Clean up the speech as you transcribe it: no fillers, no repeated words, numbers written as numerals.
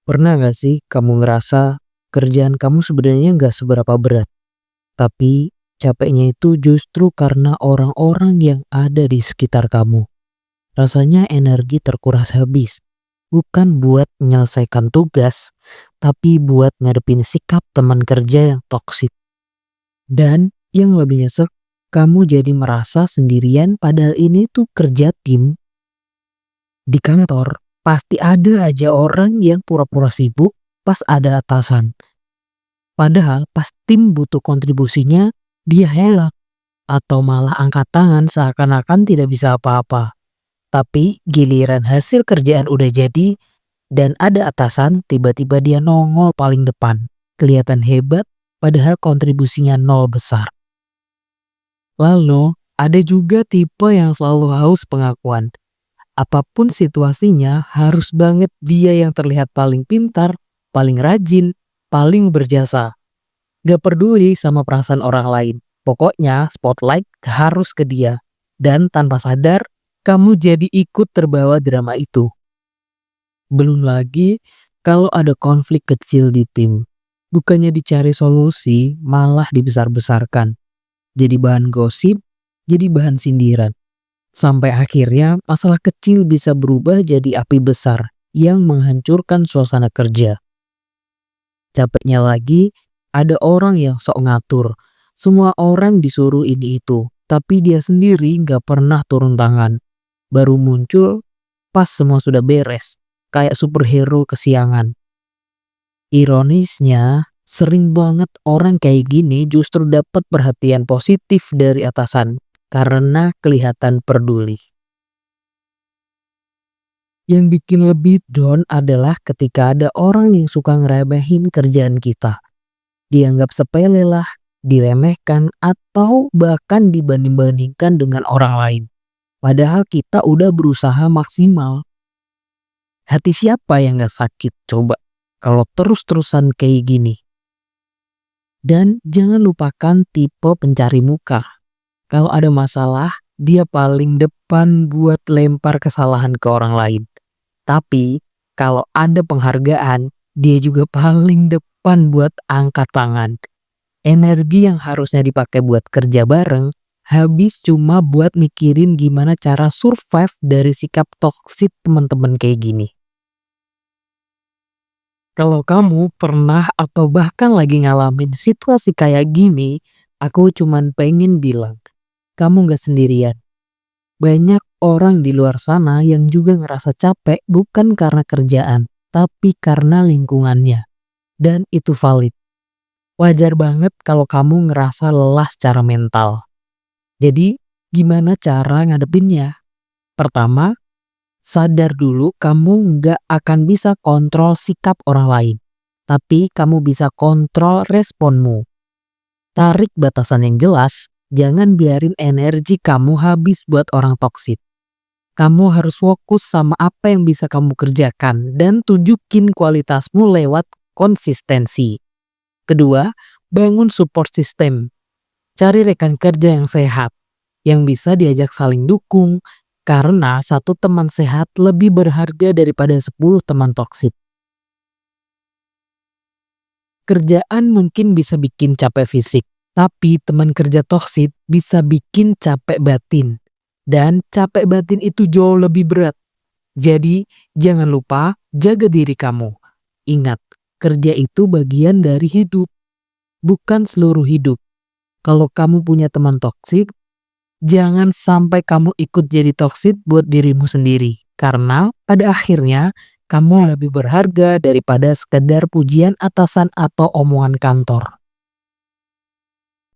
Pernah gak sih kamu ngerasa kerjaan kamu sebenarnya nggak seberapa berat, tapi capeknya itu justru karena orang-orang yang ada di sekitar kamu. Rasanya energi terkuras habis, bukan buat menyelesaikan tugas, tapi buat ngadepin sikap teman kerja yang toksik. Dan yang lebih nyesek, kamu jadi merasa sendirian padahal ini tuh kerja tim. Di kantor, pasti ada aja orang yang pura-pura sibuk pas ada atasan. Padahal pas tim butuh kontribusinya, dia helak atau malah angkat tangan seakan-akan tidak bisa apa-apa. Tapi giliran hasil kerjaan udah jadi dan ada atasan, tiba-tiba dia nongol paling depan. Kelihatan hebat padahal kontribusinya nol besar. Lalu ada juga tipe yang selalu haus pengakuan. Apapun situasinya harus banget dia yang terlihat paling pintar, paling rajin, paling berjasa. Gak peduli sama perasaan orang lain. Pokoknya spotlight harus ke dia. Dan tanpa sadar, kamu jadi ikut terbawa drama itu. Belum lagi kalau ada konflik kecil di tim. Bukannya dicari solusi, malah dibesar-besarkan. Jadi bahan gosip, jadi bahan sindiran. Sampai akhirnya masalah kecil bisa berubah jadi api besar yang menghancurkan suasana kerja. Capeknya lagi, ada orang yang sok ngatur. Semua orang disuruh ini itu, tapi dia sendiri gak pernah turun tangan. Baru muncul pas semua sudah beres, kayak superhero kesiangan. Ironisnya, sering banget orang kayak gini justru dapat perhatian positif dari atasan karena kelihatan peduli. Yang bikin lebih down adalah ketika ada orang yang suka ngeremehin kerjaan kita. Dianggap sepele lah, diremehkan, atau bahkan dibanding-bandingkan dengan orang lain. Padahal kita udah berusaha maksimal. Hati siapa yang gak sakit coba kalau terus-terusan kayak gini? Dan jangan lupakan tipe pencari muka. Kalau ada masalah, dia paling depan buat lempar kesalahan ke orang lain. Tapi kalau ada penghargaan, dia juga paling depan buat angkat tangan. Energi yang harusnya dipakai buat kerja bareng, habis cuma buat mikirin gimana cara survive dari sikap toksik teman-teman kayak gini. Kalau kamu pernah atau bahkan lagi ngalamin situasi kayak gini, aku cuman pengen bilang, kamu gak sendirian. Banyak orang di luar sana yang juga ngerasa capek bukan karena kerjaan, tapi karena lingkungannya. Dan itu valid. Wajar banget kalau kamu ngerasa lelah secara mental. Jadi, gimana cara ngadepinnya? Pertama, sadar dulu kamu nggak akan bisa kontrol sikap orang lain. Tapi kamu bisa kontrol responmu. Tarik batasan yang jelas, jangan biarin energi kamu habis buat orang toksik. Kamu harus fokus sama apa yang bisa kamu kerjakan dan tunjukin kualitasmu lewat konsistensi. Kedua, bangun support system. Cari rekan kerja yang sehat, yang bisa diajak saling dukung, karena satu teman sehat lebih berharga daripada 10 teman toksik. Kerjaan mungkin bisa bikin capek fisik, tapi teman kerja toksik bisa bikin capek batin. Dan capek batin itu jauh lebih berat. Jadi, jangan lupa jaga diri kamu. Ingat, kerja itu bagian dari hidup, bukan seluruh hidup. Kalau kamu punya teman toksik, jangan sampai kamu ikut jadi toksik buat dirimu sendiri. Karena pada akhirnya, kamu lebih berharga daripada sekedar pujian atasan atau omongan kantor.